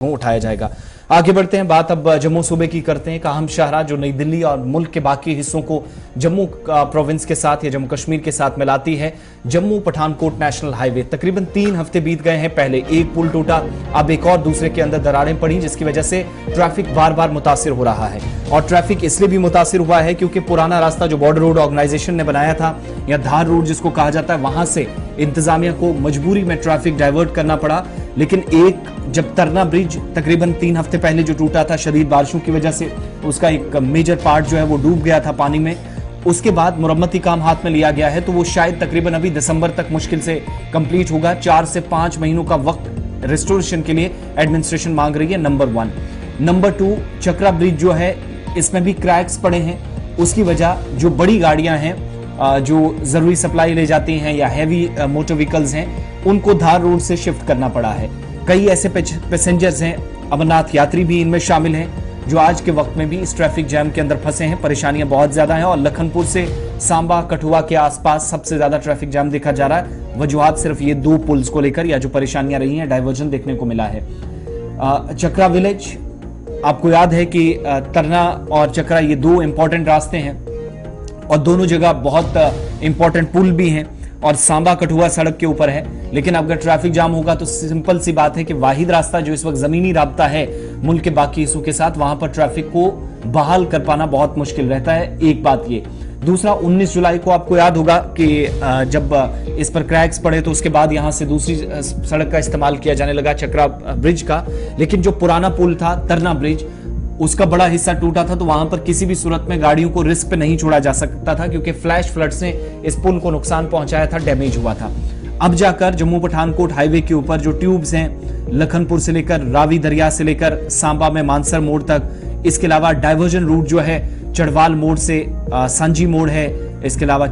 उठाया जाएगा। आगे बढ़ते हैं, बात अब जम्मू सूबे की करते हैं। एक अहम शाहराह जो नई दिल्ली और मुल्क के बाकी हिस्सों को जम्मू प्रोविंस के साथ या जम्मू कश्मीर के साथ मिलाती है, जम्मू पठानकोट नेशनल हाईवे। तकरीबन 3 हफ्ते बीत गए हैं। पहले एक पुल टूटा, अब एक और दूसरे के अंदर दरारें पड़ी, जिसकी वजह से ट्रैफिक बार बार मुतासिर हो रहा है। और ट्रैफिक इसलिए भी मुतासिर हुआ है क्योंकि पुराना रास्ता जो बॉर्डर रोड ऑर्गेनाइजेशन ने बनाया था, या धार रोड जिसको कहा जाता है, वहां से इंतजामिया को मजबूरी में ट्रैफिक डाइवर्ट करना पड़ा। लेकिन जब तरना ब्रिज तकरीबन 3 हफ्ते पहले जो टूटा था शदीद बारिशों की वजह से, उसका एक मेजर पार्ट जो है वो डूब गया था पानी में। उसके बाद मुरम्मती काम हाथ में लिया गया है, तो वो शायद तकरीबन अभी दिसंबर तक मुश्किल से कंप्लीट होगा। 4 से 5 महीनों का वक्त रेस्टोरेशन के लिए एडमिनिस्ट्रेशन मांग रही है, नंबर 1। नंबर 2, चक्रा ब्रिज जो है इसमें भी क्रैक्स पड़े हैं। उसकी वजह जो बड़ी गाड़ियां हैं जो जरूरी सप्लाई ले जाती हैं या हैवी मोटर व्हीकल्स हैं, उनको धार रोड से शिफ्ट करना पड़ा है। कई ऐसे पैसेंजर्स हैं, अमरनाथ यात्री भी इनमें शामिल हैं, जो आज के वक्त में भी इस ट्रैफिक जैम के अंदर फंसे हैं। परेशानियां बहुत ज्यादा हैं और लखनपुर से सांबा कठुआ के आसपास सबसे ज्यादा ट्रैफिक जैम देखा जा रहा है। वजूहात सिर्फ ये 2 पुल्स को लेकर या जो परेशानियां रही हैं, डाइवर्जन देखने को मिला है। चक्रा विलेज, आपको याद है कि तरना और चक्रा ये 2 इंपॉर्टेंट रास्ते हैं और दोनों जगह बहुत इंपॉर्टेंट पुल भी हैं और सांबा कठुआ सड़क के ऊपर है। लेकिन अगर ट्रैफिक जाम होगा तो सिंपल सी बात है कि वाहिद रास्ता जो इस वक्त जमीनी राब्ता है मुल्क के बाकी हिस्सों के साथ, वहां पर ट्रैफिक को बहाल कर पाना बहुत मुश्किल रहता है। एक बात ये। दूसरा, 19 जुलाई को आपको याद होगा कि जब इस पर क्रैक्स पड़े तो उसके बाद यहां से दूसरी सड़क का इस्तेमाल किया जाने लगा, चक्रा ब्रिज का। लेकिन जो पुराना पुल था तरना ब्रिज, उसका बड़ा हिस्सा टूटा था, तो वहां पर किसी भी सूरत में गाड़ियों को रिस्क पे नहीं छोड़ा जा सकता था क्योंकि फ्लैश फ्लड्स ने इस पुल को नुकसान पहुंचाया था, डैमेज हुआ था। अब जाकर जम्मू पठानकोट हाईवे के ऊपर जो ट्यूब्स हैं, लखनपुर से लेकर रावी दरिया से लेकर सांबा में मानसर मोड़ तक, इसके अलावा डाइवर्जन रूट जो है चढ़वाल मोड़ से सांझी मोड़ है, इसके अलावा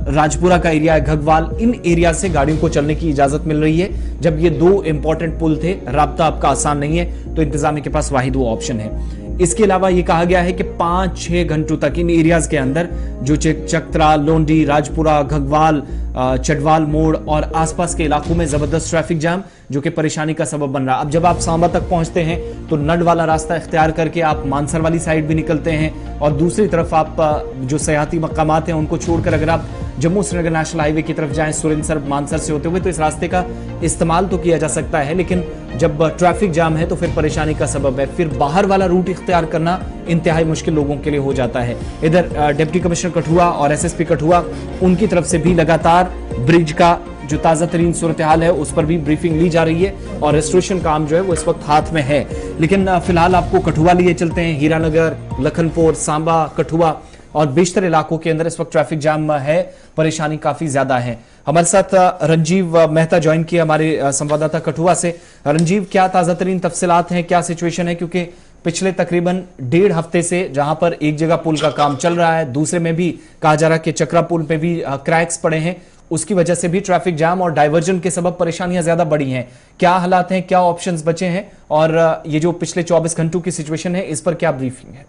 राजपुरा का एरिया है, घगवाल, इन एरिया से गाड़ियों को चलने की इजाजत मिल रही है। जब ये 2 इंपॉर्टेंट पुल थे, राब्ता आपका आसान नहीं है, तो इंतजामिया के पास वाहिद वो ऑप्शन है। इसके अलावा ये कहा गया है कि 5-6 घंटों तक इन एरियाज के अंदर जो चक्रा, लोंडी, राजपुरा, घगवाल, चढ़वाल मोड़ और आसपास के इलाकों में जबरदस्त ट्रैफिक जाम जो कि परेशानी का सबब बन रहा है। अब जब आप सांबा तक पहुंचते हैं तो नड वाला रास्ता इख्तियार करके आप मानसर वाली साइड भी निकलते हैं और दूसरी तरफ आप जो सयाहती मकामात हैं उनको छोड़कर अगर आप जम्मू श्रीनगर नेशनल हाईवे की तरफ जाएं सुरिंसर मानसर से होते हुए, तो इस रास्ते का इस्तेमाल तो किया जा सकता है, लेकिन जब ट्रैफिक जाम है तो फिर परेशानी का सबब है। फिर बाहर वाला रूट इख्तियार करना इंतहाई मुश्किल लोगों के लिए हो जाता है। इधर डिप्टी कमिश्नर कठुआ और एसएसपी कठुआ, उनकी तरफ से भी लगातार ब्रिज का जो ताजा तरीन सूरत हाल है उस पर भी ब्रीफिंग ली जा रही है और रेस्टोरेशन काम जो है वो इस वक्त हाथ में है। लेकिन फिलहाल आपको कठुआ लिए चलते हैं। हीरानगर, लखनपुर, सांबा, कठुआ और बेशतर इलाकों के अंदर इस वक्त ट्रैफिक जाम है, परेशानी काफी ज्यादा है। हमारे साथ रंजीव मेहता ज्वाइन किए हमारे संवाददाता कठुआ से। रंजीव, क्या ताजा तरीन तफसीलात हैं, क्या सिचुएशन है? क्योंकि पिछले तकरीबन 1.5 हफ्ते से जहां पर एक जगह पुल का काम चल रहा है, दूसरे में भी कहा जा रहा है कि चक्रा पुल पे भी क्रैक्स पड़े हैं, उसकी वजह से भी ट्रैफिक जाम और डाइवर्जन के सबब परेशानियां ज्यादा बढ़ी हैं। क्या हालात हैं, क्या ऑप्शंस बचे हैं और ये जो पिछले 24 घंटों की सिचुएशन है इस पर क्या ब्रीफिंग है?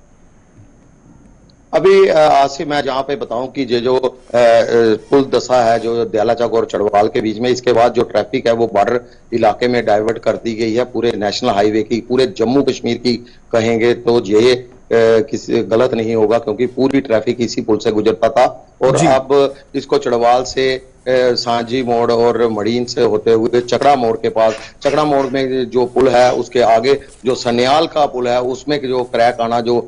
अभी आसिफ, मैं जहाँ पे बताऊं कि ये जो पुल दशा है जो दयाला चौक और चढ़वाल के बीच में, इसके बाद जो ट्रैफिक है वो बॉर्डर इलाके में डाइवर्ट कर दी गई है। पूरे नेशनल हाईवे की, पूरे जम्मू कश्मीर की कहेंगे तो ये किसी गलत नहीं होगा क्योंकि पूरी ट्रैफिक इसी पुल से गुजरता था। और अब इसको चढ़वाल से सांझी मोड़ और मड़ीन से होते हुए चकड़ा मोड़ के पास, चकड़ा मोड़ में जो पुल है उसके आगे जो सन्याल का पुल है उसमें जो क्रैक आना जो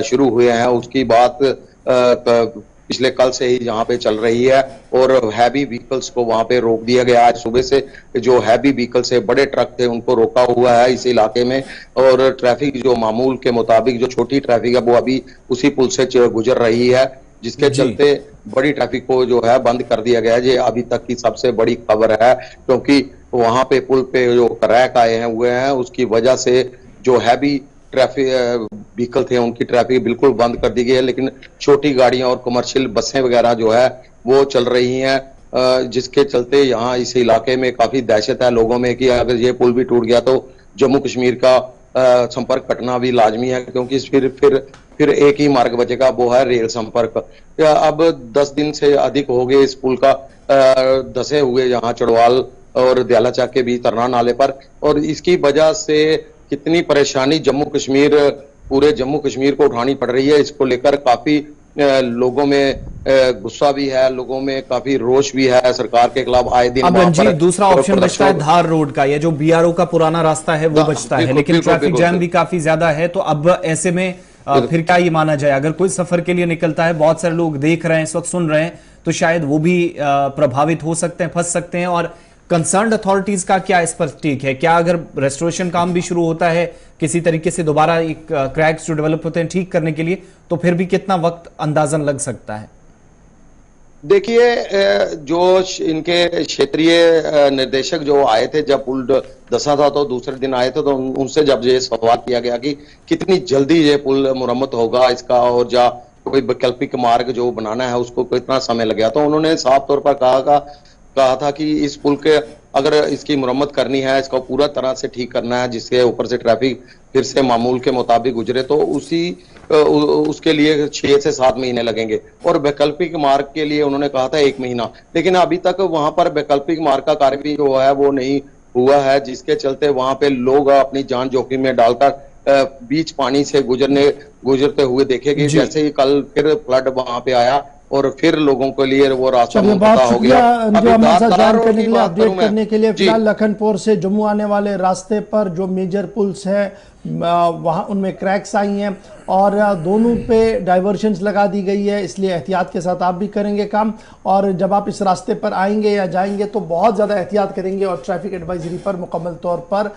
शुरू हुए हैं, उसकी बात पिछले कल से ही यहाँ पे चल रही है और हैवी व्हीकल्स को वहां पे रोक दिया गया। आज सुबह से जो हैवी व्हीकल्स है, बड़े ट्रक थे, उनको रोका हुआ है इस इलाके में। और ट्रैफिक जो मामूल के मुताबिक जो छोटी ट्रैफिक है वो अभी उसी पुल से गुजर रही है, जिसके चलते बड़ी ट्रैफिक को जो है बंद कर दिया गया है। ये अभी तक की सबसे बड़ी खबर है क्योंकि वहां पे पुल पे जो क्रैक आए हैं हुए हैं, उसकी वजह से जो हैवी ट्रैफिक व्हीकल थे उनकी ट्रैफिक बिल्कुल बंद कर दी गई है। लेकिन छोटी गाड़ियां और कमर्शियल बसें वगैरह जो है वो चल रही हैं, जिसके चलते यहाँ इस इलाके में काफी दहशत है लोगों में कि अगर ये पुल भी टूट गया तो जम्मू कश्मीर का संपर्क कटना भी लाजमी है क्योंकि फिर एक ही मार्ग बचेगा, वो है रेल संपर्क। अब 10 दिन से अधिक हो गए इस पुल का धसे हुए यहाँ चढ़वाल और दयाला चौक के बीच तरना नाले पर, और इसकी वजह से कितनी परेशानी जम्मू कश्मीर, पूरे जम्मू कश्मीर को उठानी पड़ रही है। इसको लेकर काफी लोगों में गुस्सा भी है, लोगों में काफी रोष भी है सरकार के खिलाफ। आए दिन अब वहां रंजीत, पर दूसरा ऑप्शन बचता है धार रोड का, ये जो बीआरओ का पुराना रास्ता है वो बचता है, लेकिन ट्रैफिक जैम भी काफी ज्यादा है। तो अब ऐसे में फिर क्या ये माना जाए, अगर कोई सफर के लिए निकलता है, बहुत सारे लोग देख रहे हैं, इस वक्त सुन रहे हैं, तो शायद वो भी प्रभावित हो सकते हैं, फंस सकते हैं। और कंसर्न्ड अथॉरिटीज का क्या इस पर टेक है? क्या अगर रेस्टोरेशन काम भी शुरू होता है किसी तरीके से, दोबारा एक क्रैक्स जो डेवलप होते हैं ठीक करने के लिए, तो फिर भी कितना वक्त अंदाजन लग सकता है? देखिए, जो इनके क्षेत्रीय निर्देशक जो आए थे, जब पुल धंसा था तो दूसरे दिन आए थे, तो उनसे जब ये सवाल किया गया कि कितनी जल्दी ये पुल मुरम्मत होगा इसका, और या कोई वैकल्पिक मार्ग जो बनाना है उसको कितना समय लगेगा, तो उन्होंने साफ तौर पर कहा था कि इस पुल के अगर इसकी मुरम्मत करनी है, इसको पूरा तरह से ठीक करना है, जिसके ऊपर से ट्रैफिक फिर से मामूल के मुताबिक गुजरे, तो उसके लिए 6 से 7 महीने लगेंगे। और वैकल्पिक मार्ग के लिए उन्होंने कहा था 1 महीना, लेकिन अभी तक वहां पर वैकल्पिक मार्ग का कार्य भी जो है वो नहीं हुआ है, जिसके चलते वहां पे लोग अपनी जान जोखिम में डालकर बीच पानी से गुजरते हुए देखेंगे। जैसे ही कल फिर फ्लड वहां पे आया और फिर लोगों के लिए वो रास्ता बहुत हो गया। जो हमारे साथ ज्वाइन करने के लिए, बात अपडेट करूं मैं। करने के लिए। फिलहाल लखनपुर से जम्मू आने वाले रास्ते पर जो मेजर पुल्स हैं वहां उनमें क्रैक्स आई हैं और दोनों पे डाइवर्शंस लगा दी गई है, इसलिए एहतियात के साथ आप भी करेंगे काम। और जब आप इस रास्ते पर आएंगे या जाएंगे तो बहुत ज़्यादा एहतियात करेंगे और ट्रैफिक एडवाइजरी पर मुकम्मल तौर पर